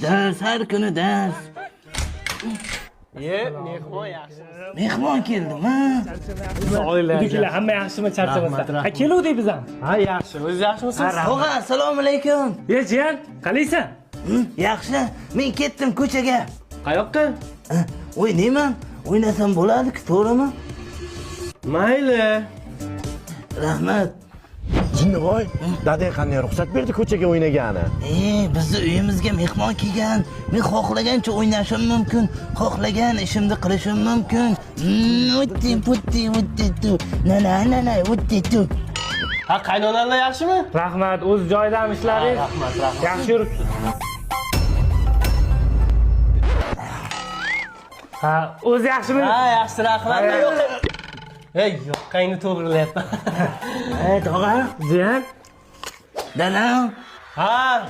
Dars, har kuni dars. Mehmon yaxshi. Mehmon keldim, ha? Uydagilar hamma yaxshimi, charchamasdan? Ha, keluvdik biz ham. Ha, yaxshi. O'zingiz yaxshimisiz? Tog'a, assalomu alaykum. Jiyan, qalaysan? Yaxshi. Men ketdim ko'chaga. Qayoqqa? O'ynayman. O'ynasam bo'ladi-ku, to'g'rimi? Mayli. Rahmat. Jinnivoy, dadang qanday ruxsat berdi ko'chaga o'ynagani? Bizni uyimizga mehmon kelgan. Men xohlagancha o'ynashim mumkin, xohlagan ishimni qilishim mumkin. Utti putti tu. Na, utti tu. Ha, qaynonalar yaxshimi? Rahmat, o'z joyidami ishlaringiz? Rahmat. Yaxshi yuribsiz. Ha, o'zi yaxshimi? Ha, yaxshi, rahmat. Yo'q, qayni to'g'rilayapman. Tog'a. Jiyan, Dadam. Ha,